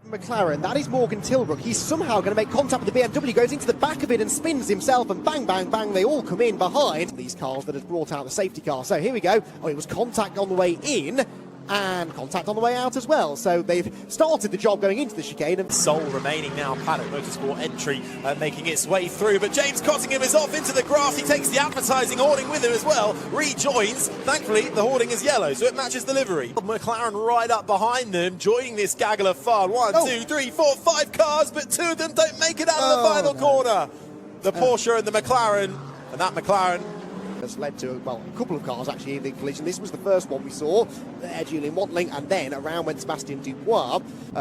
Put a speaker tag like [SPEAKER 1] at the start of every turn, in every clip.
[SPEAKER 1] McLaren, that is Morgan Tilbrook. He's somehow going to make contact with the BMW, goes into the back of it and spins himself, and bang, bang, bang, they all come in behind these cars that has brought out the safety car. So here we go. Oh, it was contact on the way in and contact on the way out as well. So they've started the job going into the chicane. And
[SPEAKER 2] sole remaining now paddock motorsport entry making its way through, but James Cottingham is off into the grass. He takes the advertising hoarding with him as well, rejoins. Thankfully the hoarding is yellow, so it matches the livery. McLaren right up behind them, joining this gaggle of fun. 1, 2, 3, 4, 5 cars, but 2 of them don't make it out of the final corner. The Porsche and the McLaren, and that McLaren
[SPEAKER 1] has led to, well, a couple of cars actually in the collision. This was the first one we saw. There, Julian Watling, and then around went Sebastian Dubois,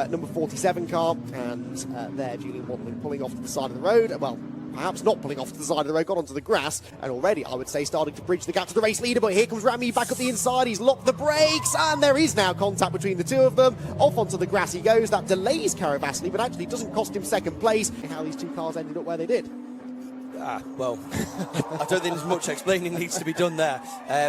[SPEAKER 1] number 47 car, and there, Julian Watling pulling off to the side of the road. Well, perhaps not pulling off to the side of the road, got onto the grass, and already, I would say, starting to bridge the gap to the race leader. But here comes Ramy back up the inside. He's locked the brakes, and there is now contact between the two of them. Off onto the grass he goes. That delays Caravasli, but actually doesn't cost him second place. How these two cars ended up where they did.
[SPEAKER 3] Well, I don't think there's much explaining needs to be done there.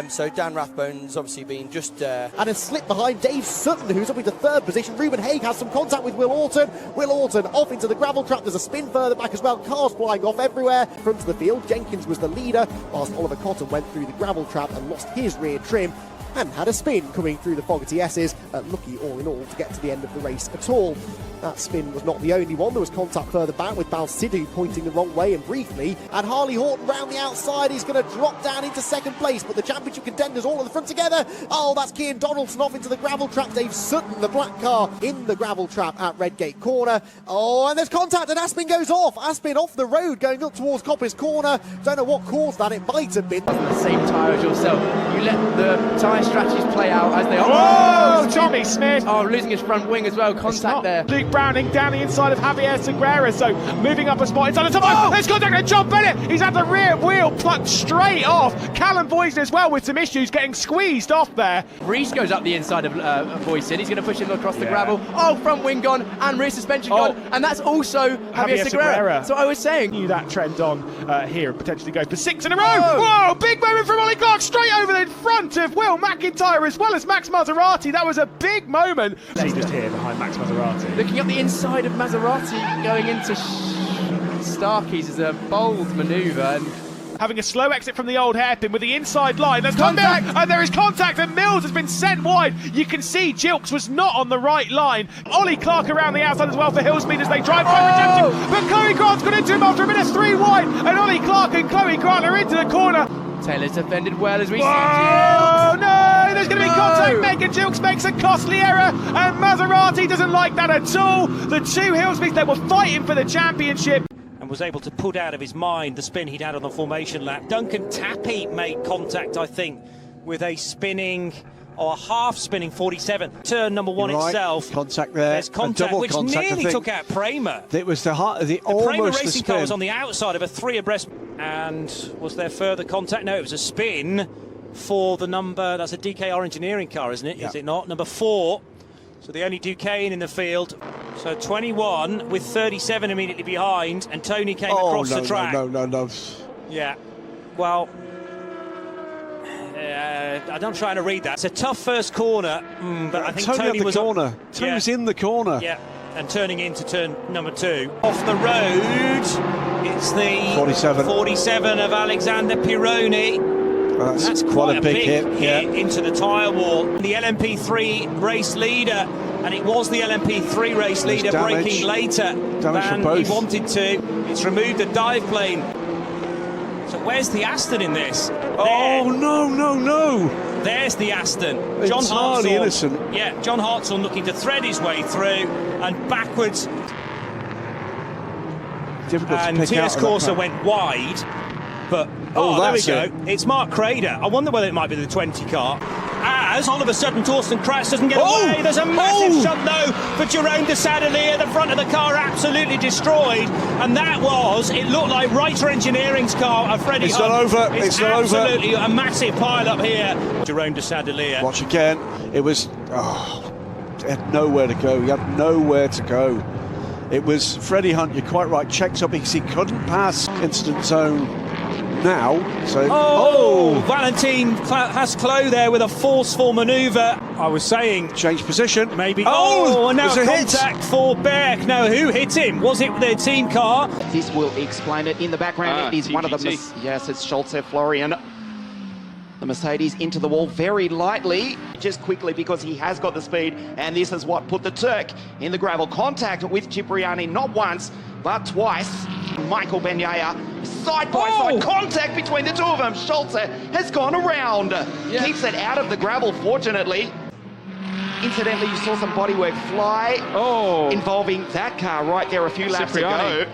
[SPEAKER 3] So Dan Rathbone's obviously been just...
[SPEAKER 1] And a slip behind Dave Sutton, who's up into third position. Ruben Haig has some contact with Will Orton. Will Orton off into the gravel trap. There's a spin further back as well. Cars flying off everywhere. Front of the field, Jenkins was the leader, whilst Oliver Cotton went through the gravel trap and lost his rear trim and had a spin coming through the Fogarty S's. Lucky all in all to get to the end of the race at all. That spin was not the only one. There was contact further back with Balsidou pointing the wrong way and briefly. And Harley Horton round the outside. He's going to drop down into second place. But the championship contenders all at the front together. Oh, that's Cian Donaldson off into the gravel trap. Dave Sutton, the black car, in the gravel trap at Redgate Corner. Oh, and there's contact and Aspin goes off. Aspin off the road going up towards Coppice Corner. Don't know what caused that. It might have been
[SPEAKER 4] the same tyre as yourself. You let the tyre strategies play out as they are.
[SPEAKER 5] Oh, Tommy Smith.
[SPEAKER 4] Oh, losing his front wing as well. Contact there.
[SPEAKER 5] Luke Browning down the inside of Javier Segura, so moving up a spot inside the top. There's contact with John Bennett. He's had the rear wheel plucked straight off. Callum Boyson as well with some issues, getting squeezed off there.
[SPEAKER 4] Reese goes up the inside of Boyson. He's going to push him across the gravel. Oh, front wing gone and rear suspension gone, and that's also Javier Segura. So I was saying,
[SPEAKER 5] knew that trend on here and potentially go for 6 in a row. Whoa, big moment from Ollie Clark straight over the front of Will McIntyre as well as Max Maserati. That was a big moment. See just here behind Max Maserati.
[SPEAKER 4] Looking up the inside of Maserati going into Starkeys is a bold manoeuvre, and
[SPEAKER 5] having a slow exit from the old hairpin with the inside line. There's contact, and there is contact, and Mills has been sent wide. You can see Gilks was not on the right line. Ollie Clark around the outside as well for Hillsmead as they drive by the junction. But Chloe Grant's got into him after a minute, 3 wide, and Ollie Clark and Chloe Grant are into the corner.
[SPEAKER 4] Taylor's defended well as we see.
[SPEAKER 5] Oh no, there's going to be contact. Megan Gilks makes a costly error, and Maserati doesn't like that at all. The two Hillsmeads, they were fighting for the championship.
[SPEAKER 6] And was able to put out of his mind the spin he'd had on the formation lap. Duncan Tappy made contact, I think, with a spinning or a half-spinning 47. Turn number 1 itself.
[SPEAKER 7] Contact there.
[SPEAKER 6] There's contact, which
[SPEAKER 7] contact,
[SPEAKER 6] nearly took out Prema.
[SPEAKER 7] It was the
[SPEAKER 6] Prema
[SPEAKER 7] almost
[SPEAKER 6] racing car was on the outside of a 3 abreast. And was there further contact? No, it was a spin for the number, that's a DKR engineering car, isn't it? Yeah. Is it not? Number 4. So the only Duquesne in the field. So 21 with 37 immediately behind, and Tony came across the track.
[SPEAKER 7] No.
[SPEAKER 6] Yeah, well, I'm trying to read that. It's a tough first corner, but I think Tony was
[SPEAKER 7] corner. Tony was in the corner.
[SPEAKER 6] Yeah, and turning into turn number 2. Off the road, it's the 47 of Alexander Pironi. That's quite a big hit into the tyre wall. The LMP3 race leader, and it was the LMP3 race leader braking later than he wanted to. It's removed the dive plane. So where's the Aston in this?
[SPEAKER 7] Oh, no.
[SPEAKER 6] There's the Aston.
[SPEAKER 7] John Hartshorne, innocent.
[SPEAKER 6] Yeah, John Hartshorne looking to thread his way through and backwards.
[SPEAKER 7] Difficult
[SPEAKER 6] and
[SPEAKER 7] to pick
[SPEAKER 6] T.S.
[SPEAKER 7] out
[SPEAKER 6] Corsa went wide. But, there we go. It's Mark Crader. I wonder whether it might be the 20 car. As all of a sudden Torsten Kratz doesn't get away. There's a massive shot though for Jerome de Sadelier. The front of the car absolutely destroyed. And that was, it looked like Reiter Engineering's car. Freddie
[SPEAKER 7] It's not over.
[SPEAKER 6] It's
[SPEAKER 7] not over.
[SPEAKER 6] Absolutely a massive pile up here. Jerome de Sadelier.
[SPEAKER 7] Watch again. It was, he had nowhere to go. He had nowhere to go. It was Freddie Hunt, you're quite right, checked up because he couldn't pass incident zone now. So
[SPEAKER 6] Valentin Hasclo there with a forceful manoeuvre. I was saying
[SPEAKER 7] change position.
[SPEAKER 6] Maybe.
[SPEAKER 7] Oh,
[SPEAKER 6] and now
[SPEAKER 7] there's a
[SPEAKER 6] contact for Beck. No, who hit him? Was it their team car?
[SPEAKER 8] This will explain it. In the background, it is one of them. Yes, it's Schulze Florian. The Mercedes into the wall very lightly, just quickly because he has got the speed, and this is what put the Turk in the gravel. Contact with Cipriani not once, but twice. Michael Bagnaia, side by side contact between the two of them. Schulze has gone around. Keeps it out of the gravel, fortunately. Incidentally, you saw some bodywork fly involving that car right there a few laps ago.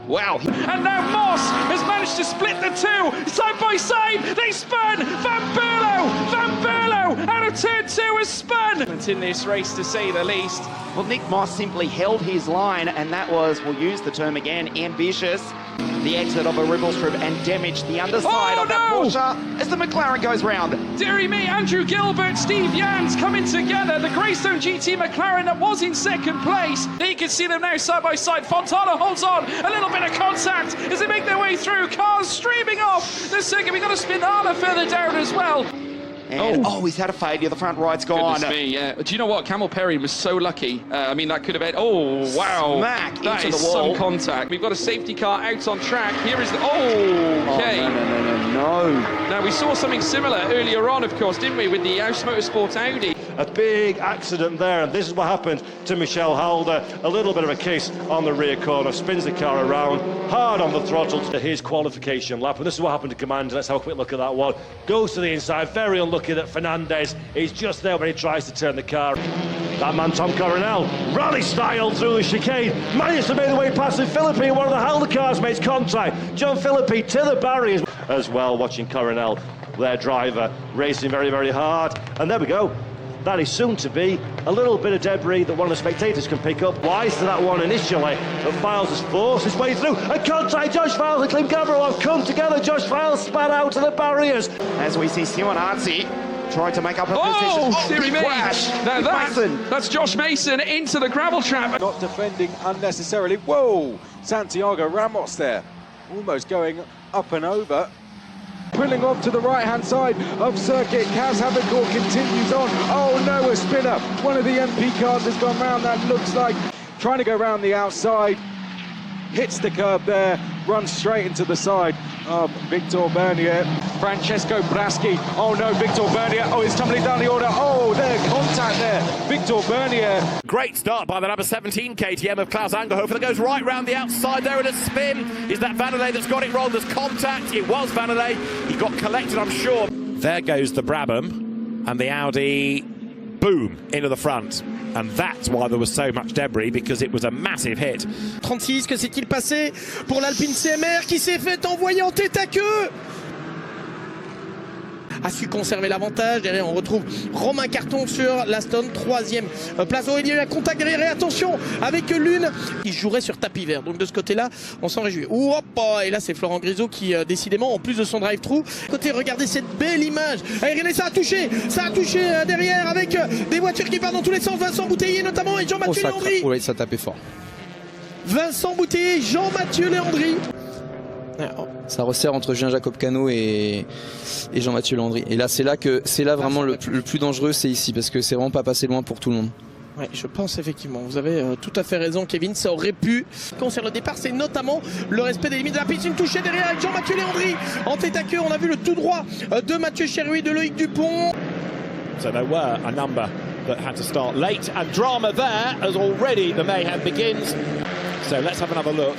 [SPEAKER 8] Wow.
[SPEAKER 9] And now Moss has managed to split the two side by side. They spun. Van Berlo out of turn 2 has spun. It's in this race to say the least.
[SPEAKER 8] Well, Nick Moss simply held his line, and that was, we'll use the term again, ambitious. The exit of a ribble strip and damaged the underside of that Porsche as the McLaren goes round.
[SPEAKER 9] Deary me, Andrew Gilbert, Steve Jans coming together. The Greystone GT McLaren that was in second place. You can see them now side by side. Fontana holds on. A little bit of contact as they make their way through. Cars streaming off the circuit. We've got a Spinala further down as well.
[SPEAKER 8] And, he's had a failure. The front right's gone.
[SPEAKER 9] Goodness me, yeah. Do you know what? Camel Perry was so lucky. I mean, that could have been... Oh, wow.
[SPEAKER 8] Smack
[SPEAKER 9] that
[SPEAKER 8] into
[SPEAKER 9] is
[SPEAKER 8] the wall.
[SPEAKER 9] some contact. We've got a safety car out on track. Here is the... Okay.
[SPEAKER 8] No.
[SPEAKER 9] Now, we saw something similar earlier on, of course, didn't we, with the House Motorsport Audi.
[SPEAKER 10] A big accident there, and this is what happened to Michel Halder. A little bit of a kiss on the rear corner, spins the car around, hard on the throttle to his qualification lap. And this is what happened to Commander. Let's have a quick look at that one. Goes to the inside, very unlucky that Fernandez is just there when he tries to turn the car. That man, Tom Coronel, rally style through the chicane, managed to make the way past Phillip, one of the Halder cars makes contact. John Phillip to the barriers as well, watching Coronel, their driver, racing very, very hard. And there we go. That is soon to be a little bit of debris that one of the spectators can pick up. Wise to that one initially, but Files has forced his way through. And contact, Josh Files and Klim Gavrilov have come together. Josh Files spat out to the barriers.
[SPEAKER 8] As we see Simon Arzi trying to make up a position.
[SPEAKER 9] Deary me. Now that's Josh Mason into the gravel trap.
[SPEAKER 7] Not defending unnecessarily. Whoa! Santiago Ramos there, almost going up and over. Pulling off to the right-hand side of circuit. Kaz Havercourt continues on. Oh no, a spinner. One of the MP cars has gone round, that looks like. Trying to go round the outside. Hits the curb there, runs straight into the side of Victor Bernier. Francesco Braschi. Oh no, Victor Bernier. Oh, he's tumbling down the order. Oh, there, contact there. Victor Bernier.
[SPEAKER 11] Great start by the number 17 KTM of Klaus Angerhofer that goes right round the outside there in a spin. Is that Vanderlei that's got it wrong? There's contact. It was Vanderlei. He got collected, I'm sure. There goes the Brabham, and the Audi, boom, into the front. And that's why there was so much debris, because it was a massive hit.
[SPEAKER 12] 36, que s'est-il passé pour l'Alpine CMR qui s'est fait envoyer en tête à queue? A su conserver l'avantage. Derrière, on retrouve Romain Carton sur l'Aston, 3e place. Oh, il y a eu un contact derrière, et attention, avec l'une qui jouerait sur tapis vert. Donc de ce côté-là, on s'en réjouit. Et là, c'est Florent Grisot qui, décidément, en plus de son drive-through. Côté, regardez cette belle image. Allez, regardez, ça a touché derrière avec des voitures qui partent dans tous les sens. Vincent Bouteiller notamment et Jean-Mathieu Léandri.
[SPEAKER 4] Oui, ça tapait fort.
[SPEAKER 12] Vincent Bouteiller, Jean-Mathieu Léandri.
[SPEAKER 4] Ça resserre entre Jean-Jacob Cano et Jean-Mathieu Landry. Et là, c'est là vraiment le plus dangereux, c'est ici, parce que c'est vraiment pas passé loin pour tout le monde.
[SPEAKER 12] Ouais, je pense effectivement, vous avez tout à fait raison, Kevin, ça aurait pu. Concernant le départ, c'est notamment le respect des limites de la piste. Une touchée derrière avec Jean-Mathieu Léandri en tête à queue. On a vu le tout droit de Mathieu Chéruy, de Loïc Dupont.
[SPEAKER 11] So there were a number that had to start late, and drama there as already the mayhem begins. So let's have another look.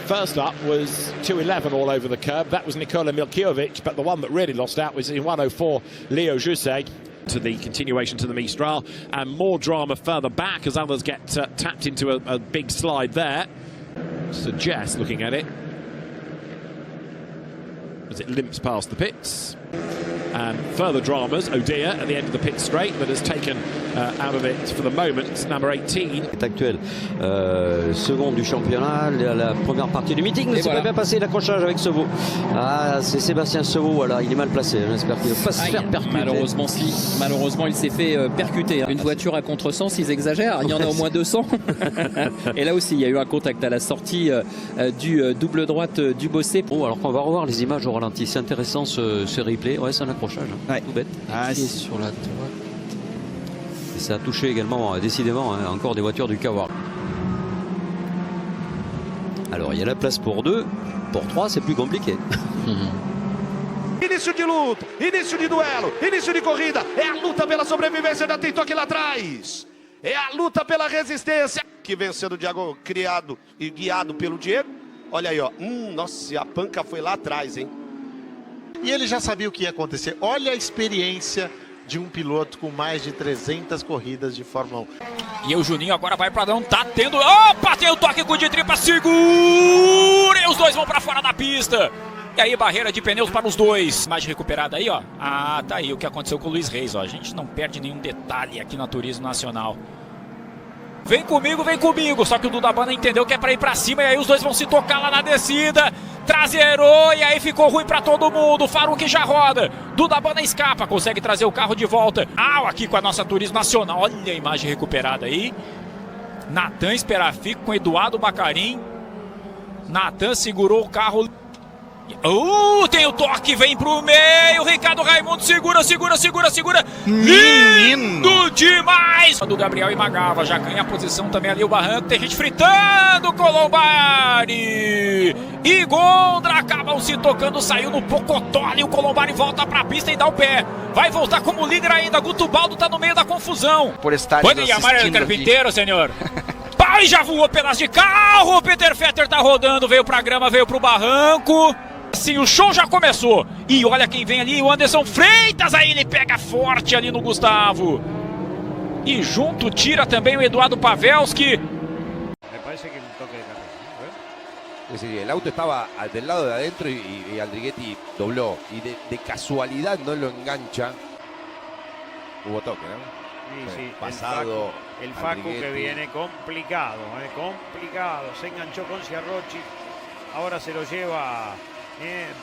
[SPEAKER 11] First up was 211 all over the curb. That was Nikola Milkiovic, but the one that really lost out was in 104, Leo Jusset. To the continuation to the Mistral, and more drama further back as others get tapped into a big slide there. So Jess looking at it as it limps past the pits, and further dramas. O'Dear at the end of the pit straight, but has taken out of it for the moment. It's number 18.
[SPEAKER 13] Actuel, second du championnat, la première partie du meeting ne s'est pas bien passé, l'accrochage avec Sevaux. Ah, c'est Sébastien Sevaux, voilà, il est mal placé. J'espère qu'il ne va pas se faire percuter.
[SPEAKER 14] Malheureusement, il s'est fait percuter. Une voiture à contresens, ils exagèrent. Il y en a au moins 200. Et là aussi, il y a eu un contact à la sortie du double droite du Bossé.
[SPEAKER 13] Oh, alors qu'on va revoir les images au ralenti. C'est intéressant ce replay. Ouais, c'est un accrochage. Ouais. Tout bête.
[SPEAKER 4] Qui est sur la droite.
[SPEAKER 13] Et ça a touché également, décidément, encore des voitures du Kawar. Alors, il y a la place pour 2. Pour 3, c'est plus compliqué.
[SPEAKER 15] Início de luta, início de duelo, início de corrida. É a luta pela sobrevivência, ainda tem toque lá atrás. É a luta pela resistência. Que vem sendo criado e guiado pelo Diego. Olha aí, ó. Nossa, a panca foi lá atrás, hein?
[SPEAKER 16] E ele já sabia o que ia acontecer. Olha a experiência de um piloto com mais de 300 corridas de Fórmula 1.
[SPEAKER 17] E o Juninho agora vai para não tá tendo. Opa, tem o toque com o de tripa, segura! E os dois vão para fora da pista. E aí, barreira de pneus para os dois. Mais recuperada aí, ó. Ah, tá aí o que aconteceu com o Luiz Reis, ó. A gente não perde nenhum detalhe aqui na Turismo Nacional. Vem comigo, vem comigo. Só que o Dudabana entendeu que é para ir para cima. E aí os dois vão se tocar lá na descida. Traseirou e aí ficou ruim para todo mundo. Faruque já roda. Dudabana escapa, consegue trazer o carro de volta. Aqui com a nossa Turismo Nacional. Olha a imagem recuperada aí. Natan Esperafico com Eduardo Bacarim. Natan segurou o carro. Tem o toque, vem pro meio. Ricardo Raimundo segura. Lindo demais! Do Gabriel e Magava, já ganha a posição também ali o barranco. Tem gente fritando, Colombari e Gondra acabam se tocando, saiu no pocotó ali. O Colombari volta pra pista e dá o pé. Vai voltar como líder ainda. Guto Baldo tá no meio da confusão.
[SPEAKER 18] Por estar
[SPEAKER 17] Pode chamar o carpinteiro, senhor. Pai, já voou pedaço de carro. O Peter Fetter tá rodando, veio pra grama, veio pro barranco. Sim, o show já começou. E olha quem vem ali, o Anderson Freitas. Aí ele pega forte ali no Gustavo. E junto tira também o Eduardo Pavelski.
[SPEAKER 19] Me parece que un toque de carrera. Es decir, el auto estaba del lado de adentro y Aldriguetti dobló. Y de casualidad no lo engancha. Hubo toque, ¿no?
[SPEAKER 6] Sí,
[SPEAKER 19] pasado.
[SPEAKER 6] El Facu que viene complicado, complicado. Se enganchó con Ciarrochi. Ahora se lo lleva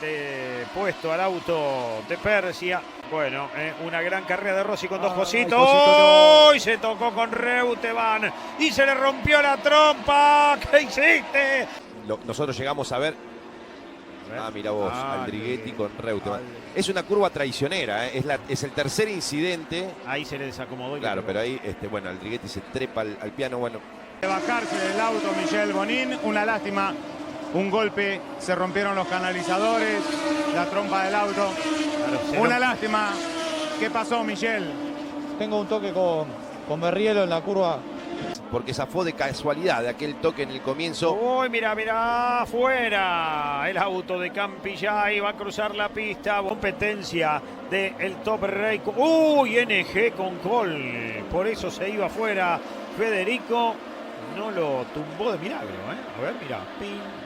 [SPEAKER 6] de puesto al auto de Persia. Bueno, una gran carrera de Rossi con dos cositos. ¡Oh! Se tocó con Reutemann y se le rompió la trompa. ¿Qué hiciste?
[SPEAKER 19] Nosotros llegamos a ver. Mira vos, Aldriguetti con Reutemann. Es una curva traicionera, es el tercer incidente.
[SPEAKER 6] Ahí se le desacomodó.
[SPEAKER 19] Claro, pero ahí, bueno, Aldriguetti se trepa al piano, bueno.
[SPEAKER 20] De bajarse del auto Michel Bonin, una lástima. Un golpe, se rompieron los canalizadores, la trompa del auto. Claro, una lástima. ¿Qué pasó, Michel?
[SPEAKER 21] Tengo un toque con Berrielo en la curva.
[SPEAKER 19] Porque zafó de casualidad de aquel toque en el comienzo.
[SPEAKER 6] Uy, mira, fuera. El auto de Campillay va a cruzar la pista. Competencia del Top Race. Uy, NG con Col. Por eso se iba fuera Federico. No lo tumbó de milagro, A ver, mira.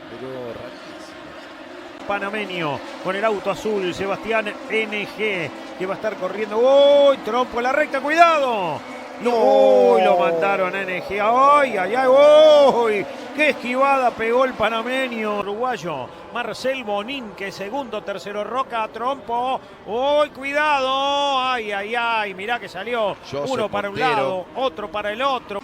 [SPEAKER 19] Pero rarísimo.
[SPEAKER 6] Panameño con el auto azul, Sebastián NG, que va a estar corriendo. ¡Uy! Trompo en la recta, cuidado. No, ¡uy! Lo mandaron a NG. ¡Ay! ¡Uy! ¡Qué esquivada pegó el panameño! Uruguayo, Marcel Bonin, que segundo, tercero Roca, Trompo. ¡Uy! ¡Cuidado! ¡Ay! Mirá que salió. Uno para un lado, otro para el otro.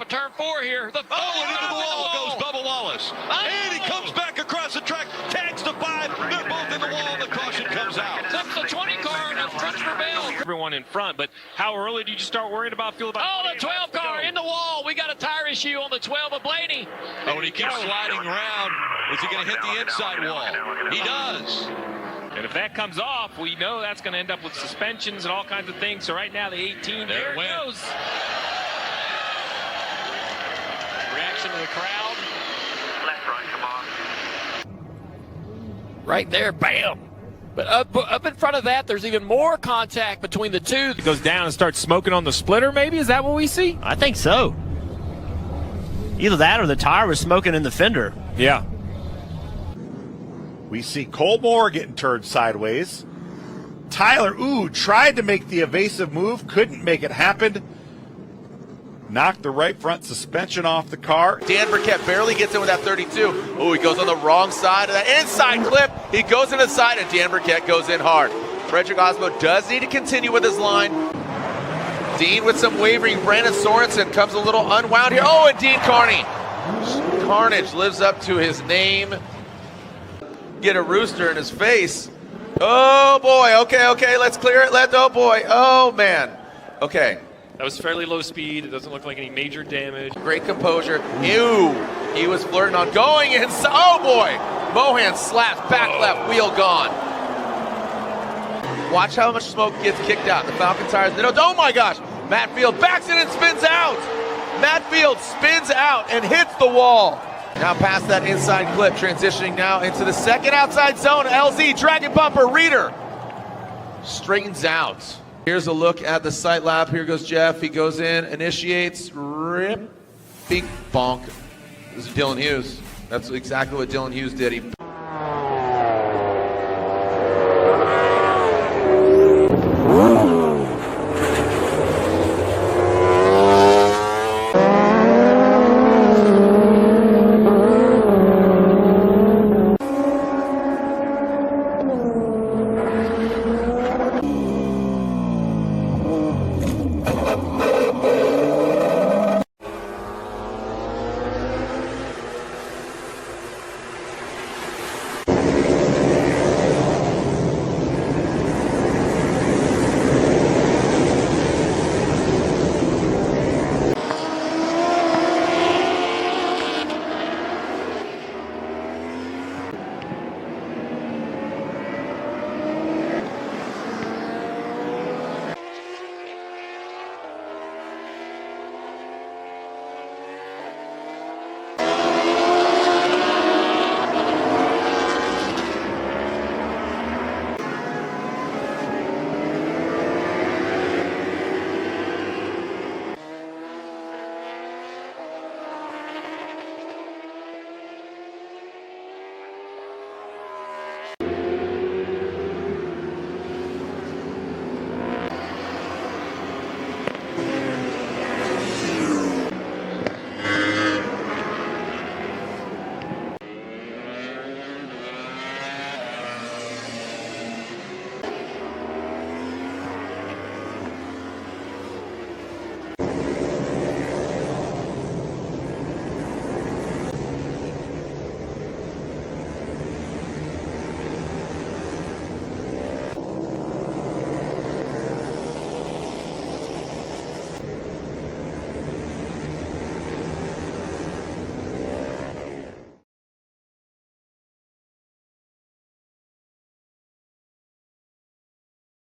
[SPEAKER 18] of turn 4 here. And into the wall goes Bubba Wallace. And he comes back across the track, tags the 5. They're both in the wall. The caution comes out.
[SPEAKER 17] That's the 20 car and Christopher Bell.
[SPEAKER 18] Everyone in front, but how early did you start worrying about fuel?
[SPEAKER 17] Oh, the 12 car in the wall. We got a tire issue on the 12 of Blaney.
[SPEAKER 18] Oh, and he keeps sliding around. Is he going to hit the inside wall? He does.
[SPEAKER 6] And if that comes off, we know that's going to end up with suspensions and all kinds of things. So right now, the 18, there it goes. Reaction to the crowd.
[SPEAKER 18] Left, right, come on.
[SPEAKER 17] Right there, bam. But up in front of that, there's even more contact between the two.
[SPEAKER 6] It goes down and starts smoking on the splitter, maybe? Is that what we see?
[SPEAKER 22] I think so. Either that or the tire was smoking in the fender.
[SPEAKER 6] Yeah.
[SPEAKER 23] We see Cole Moore getting turned sideways. Tyler tried to make the evasive move, couldn't make it happen. Knocked the right front suspension off the car.
[SPEAKER 24] Dan Burkett barely gets in with that 32. Oh, he goes on the wrong side of that inside clip. He goes in the side, and Dan Burkett goes in hard. Frederick Osmo does need to continue with his line. Dean with some wavering. Brandon Sorensen comes a little unwound here. Oh, and Dean Carnage lives up to his name. Get a rooster in his face. Oh boy, okay, let's clear it. Oh boy, oh man. Okay.
[SPEAKER 6] That was fairly low speed. It doesn't look like any major damage.
[SPEAKER 24] Great composure. Ew, he was flirting on going inside. Oh boy, Mohan slaps, back left, wheel gone. Watch how much smoke gets kicked out. The Falcon tires, oh my gosh. Matt Field backs it and spins out. Matt Field spins out and hits the wall. Now past that inside clip, transitioning now into the second outside zone. LZ, dragon bumper, Reader straightens out. Here's a look at the sight lap. Here goes Jeff. He goes in, initiates, rip, big bonk. This is Dylan Hughes. That's exactly what Dylan Hughes did. He